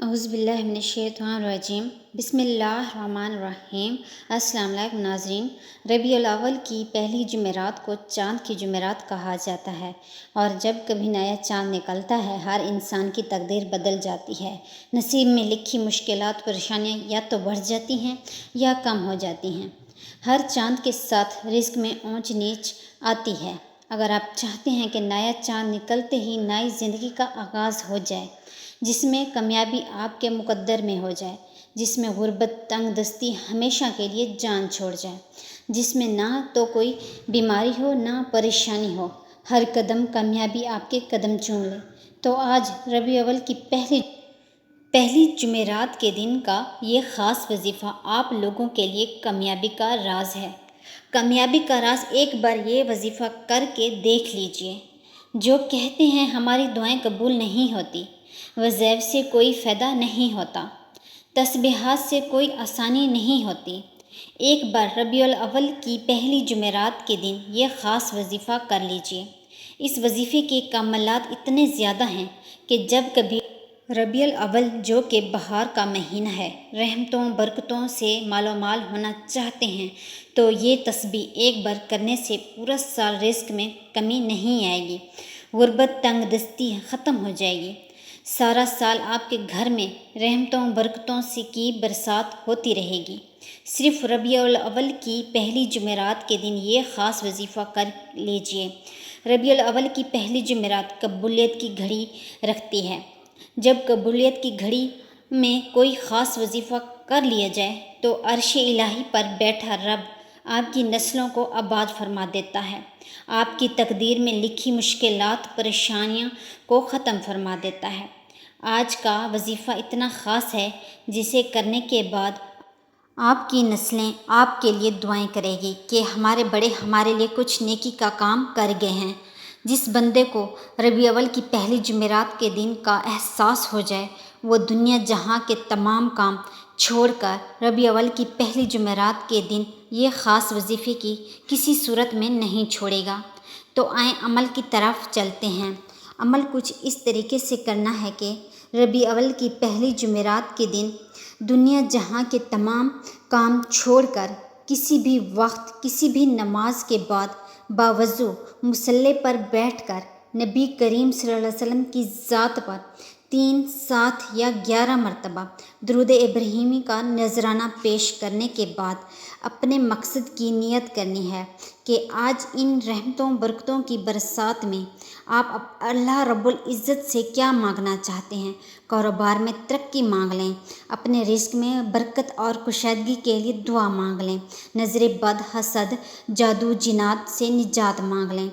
اعوذ باللہ من الشیطان الرجیم بسم اللہ الرحمن الرحیم۔ السلام علیکم ناظرین۔ ربیع الاول کی پہلی جمعرات کو چاند کی جمعرات کہا جاتا ہے، اور جب کبھی نیا چاند نکلتا ہے ہر انسان کی تقدیر بدل جاتی ہے۔ نصیب میں لکھی مشکلات پریشانیاں یا تو بڑھ جاتی ہیں یا کم ہو جاتی ہیں۔ ہر چاند کے ساتھ رزق میں اونچ نیچ آتی ہے۔ اگر آپ چاہتے ہیں کہ نیا چاند نکلتے ہی نئی زندگی کا آغاز ہو جائے، جس میں کامیابی آپ کے مقدر میں ہو جائے، جس میں غربت تنگ دستی ہمیشہ کے لیے جان چھوڑ جائے، جس میں نہ تو کوئی بیماری ہو نہ پریشانی ہو، ہر قدم کامیابی آپ کے قدم چوم لے، تو آج ربیع الاول کی پہلی جمعرات کے دن کا یہ خاص وظیفہ آپ لوگوں کے لیے کامیابی کا راز ہے۔ کامیابی کا راز ایک بار یہ وظیفہ کر کے دیکھ لیجئے۔ جو کہتے ہیں ہماری دعائیں قبول نہیں ہوتی، وظائف سے کوئی فائدہ نہیں ہوتا، تسبیحات سے کوئی آسانی نہیں ہوتی، ایک بار ربیع الاول کی پہلی جمعرات کے دن یہ خاص وظیفہ کر لیجئے۔ اس وظیفے کے کمالات اتنے زیادہ ہیں کہ جب کبھی ربیع الاول جو کہ بہار کا مہینہ ہے، رحمتوں برکتوں سے مالو مال ہونا چاہتے ہیں، تو یہ تسبیح ایک بار کرنے سے پورا سال رزق میں کمی نہیں آئے گی، غربت تنگ دستی ختم ہو جائے گی، سارا سال آپ کے گھر میں رحمتوں برکتوں کی برسات ہوتی رہے گی۔ صرف ربیع الاول کی پہلی جمعرات کے دن یہ خاص وظیفہ کر لیجئے۔ ربیع الاول کی پہلی جمعرات قبولیت کی گھڑی رکھتی ہے۔ جب قبولیت کی گھڑی میں کوئی خاص وظیفہ کر لیا جائے تو عرش الہی پر بیٹھا رب آپ کی نسلوں کو آباد فرما دیتا ہے، آپ کی تقدیر میں لکھی مشکلات پریشانیاں کو ختم فرما دیتا ہے۔ آج کا وظیفہ اتنا خاص ہے جسے کرنے کے بعد آپ کی نسلیں آپ کے لیے دعائیں کرے گی کہ ہمارے بڑے ہمارے لیے کچھ نیکی کا کام کر گئے ہیں۔ جس بندے کو ربیع الاول کی پہلی جمعرات کے دن کا احساس ہو جائے، وہ دنیا جہاں کے تمام کام چھوڑ کر ربیع الاول کی پہلی جمعرات کے دن یہ خاص وظیفے کی کسی صورت میں نہیں چھوڑے گا۔ تو آئیں عمل کی طرف چلتے ہیں۔ عمل کچھ اس طریقے سے کرنا ہے کہ ربیع الاول کی پہلی جمعرات کے دن دنیا جہاں کے تمام کام چھوڑ کر کسی بھی وقت کسی بھی نماز کے بعد باوضو مصلی پر بیٹھ کر نبی کریم صلی اللہ علیہ وسلم کی ذات پر 3، 7 یا 11 مرتبہ درود ابراہیمی کا نذرانہ پیش کرنے کے بعد اپنے مقصد کی نیت کرنی ہے کہ آج ان رحمتوں برکتوں کی برسات میں آپ اللہ رب العزت سے کیا مانگنا چاہتے ہیں۔ کاروبار میں ترقی مانگ لیں، اپنے رزق میں برکت اور کشادگی کے لیے دعا مانگ لیں، نظر بد حسد جادو جنات سے نجات مانگ لیں۔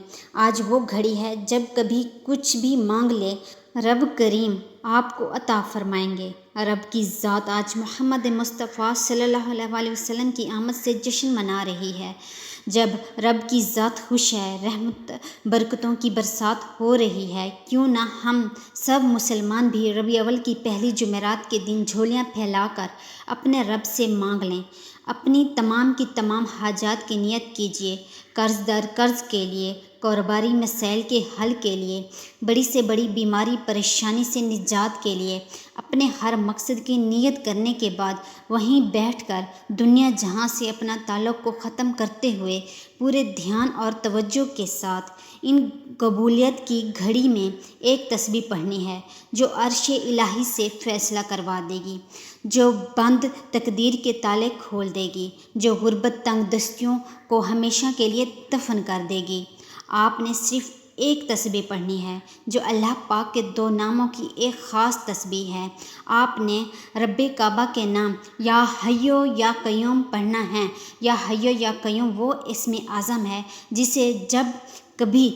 آج وہ گھڑی ہے جب کبھی کچھ بھی مانگ لے رب کریم آپ کو عطا فرمائیں گے۔ رب کی ذات آج محمد مصطفیٰ صلی اللہ علیہ وسلم کی آمد سے جشن منا رہی ہے۔ جب رب کی ذات خوش ہے، رحمت برکتوں کی برسات ہو رہی ہے، کیوں نہ ہم سب مسلمان بھی ربیع الاول کی پہلی جمعرات کے دن جھولیاں پھیلا کر اپنے رب سے مانگ لیں۔ اپنی تمام کی تمام حاجات کی نیت کیجیے، قرض در قرض کے لیے، کاروباری مسائل کے حل کے لیے، بڑی سے بڑی بیماری پریشانی سے نجات کے لیے۔ اپنے ہر مقصد کی نیت کرنے کے بعد وہیں بیٹھ کر دنیا جہاں سے اپنا تعلق کو ختم کرتے ہوئے پورے دھیان اور توجہ کے ساتھ ان قبولیت کی گھڑی میں ایک تسبیح پڑھنی ہے جو عرش الہی سے فیصلہ کروا دے گی، جو بند تقدیر کے تالے کھول دے گی، جو غربت تنگ دستیوں کو ہمیشہ کے لیے دفن کر دے گی۔ آپ نے صرف ایک تسبیح پڑھنی ہے جو اللہ پاک کے 2 ناموں کی ایک خاص تسبیح ہے۔ آپ نے رب کعبہ کے نام یا حیو یا قیوم پڑھنا ہے۔ یا حیو یا قیوم وہ اسم اعظم ہے جسے جب کبھی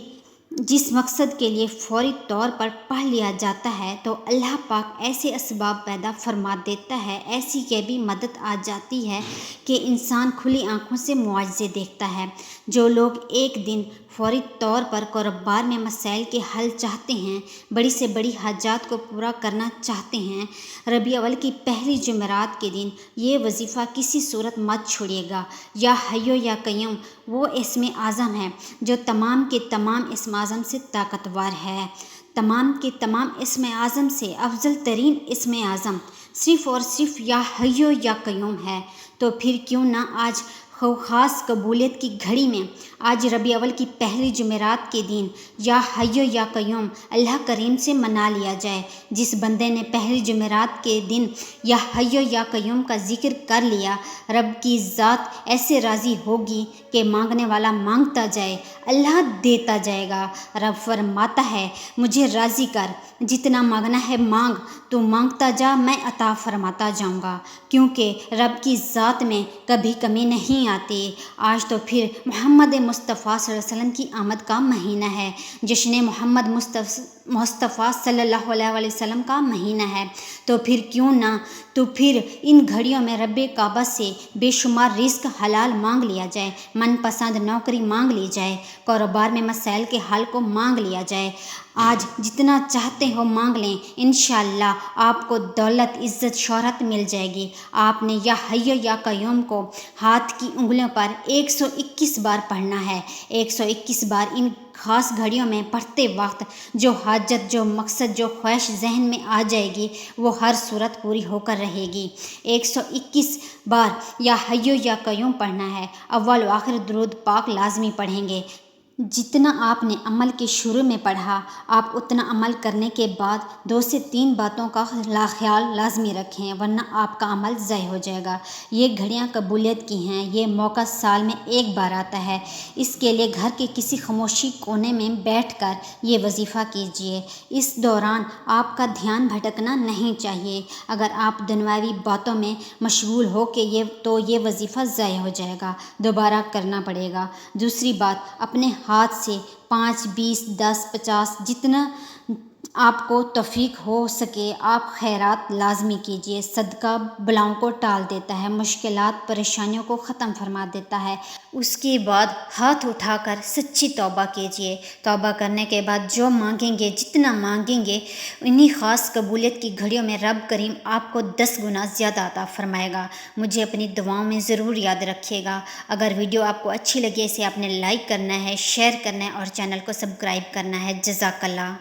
جس مقصد کے لیے فوری طور پر پڑھ لیا جاتا ہے تو اللہ پاک ایسے اسباب پیدا فرما دیتا ہے، ایسی غیبی مدد آ جاتی ہے کہ انسان کھلی آنکھوں سے معجزے دیکھتا ہے۔ جو لوگ ایک دن فوری طور پر کاروبار میں مسائل کے حل چاہتے ہیں، بڑی سے بڑی حاجات کو پورا کرنا چاہتے ہیں، ربیع الاول کی پہلی جمعرات کے دن یہ وظیفہ کسی صورت مت چھوڑیے گا۔ یا حیو یا قیوم وہ اسم اعظم ہے جو تمام کے تمام اسم اعظم سے طاقتور ہے۔ تمام کے تمام اسم اعظم سے افضل ترین اسم اعظم صرف اور صرف یا حیو یا قیوم ہے، تو پھر کیوں نہ آج خاص قبولیت کی گھڑی میں، آج ربیع اول کی پہلی جمعرات کے دن یا حیو یا قیوم اللہ کریم سے منا لیا جائے۔ جس بندے نے پہلی جمعرات کے دن یا حیو یا قیوم کا ذکر کر لیا، رب کی ذات ایسے راضی ہوگی کہ مانگنے والا مانگتا جائے، اللہ دیتا جائے گا۔ رب فرماتا ہے، مجھے راضی کر، جتنا مانگنا ہے مانگ، تو مانگتا جا، میں عطا فرماتا جاؤں گا، کیونکہ رب کی ذات میں کبھی کمی نہیں آتی۔ آج تو پھر محمد مصطفیٰ صلی اللہ علیہ وسلم کی آمد کا مہینہ ہے، جشن محمد مصطفیٰ صلی اللہ علیہ وسلم کا مہینہ ہے، تو پھر ان گھڑیوں میں رب کعبہ سے بے شمار رزق حلال مانگ لیا جائے، من پسند نوکری مانگ لی جائے، کاروبار میں مسائل کے حل کو مانگ لیا جائے۔ آج جتنا چاہتے ہو مانگ لیں، انشاءاللہ آپ کو دولت، عزت، شہرت مل جائے گی۔ آپ نے یا حیو یا قیوم کو ہاتھ کی انگلیوں پر 121 بار پڑھنا ہے۔ 121 بار ان خاص گھڑیوں میں پڑھتے وقت جو حاجت، جو مقصد، جو خواہش ذہن میں آ جائے گی، وہ ہر صورت پوری ہو کر رہے گی۔ 121 بار یا حیو یا قیوم پڑھنا ہے۔ اول و آخر درود پاک لازمی پڑھیں گے۔ جتنا آپ نے عمل کے شروع میں پڑھا، آپ اتنا عمل کرنے کے بعد 2 سے 3 باتوں کا خیال لازمی رکھیں، ورنہ آپ کا عمل ضائع ہو جائے گا۔ یہ گھڑیاں قبولیت کی ہیں، یہ موقع سال میں ایک بار آتا ہے۔ اس کے لیے گھر کے کسی خاموشی کونے میں بیٹھ کر یہ وظیفہ کیجیے۔ اس دوران آپ کا دھیان بھٹکنا نہیں چاہیے۔ اگر آپ دنیاوی باتوں میں مشغول ہو کے تو یہ وظیفہ ضائع ہو جائے گا، دوبارہ کرنا پڑے گا۔ دوسری بات، اپنے ہاتھ سے 5، 20، 10، 50 جتنا آپ کو توفیق ہو سکے آپ خیرات لازمی کیجیے۔ صدقہ بلاؤں کو ٹال دیتا ہے، مشکلات، پریشانیوں کو ختم فرما دیتا ہے۔ اس کے بعد ہاتھ اٹھا کر سچی توبہ کیجیے۔ توبہ کرنے کے بعد جو مانگیں گے، جتنا مانگیں گے، انہی خاص قبولیت کی گھڑیوں میں رب کریم آپ کو 10 گنا زیادہ عطا فرمائے گا۔ مجھے اپنی دعاؤں میں ضرور یاد رکھیے گا۔ اگر ویڈیو آپ کو اچھی لگے، اسے آپ نے لائک کرنا ہے، شیئر کرنا ہے اور چینل کو سبسکرائب کرنا ہے۔ جزاک اللہ۔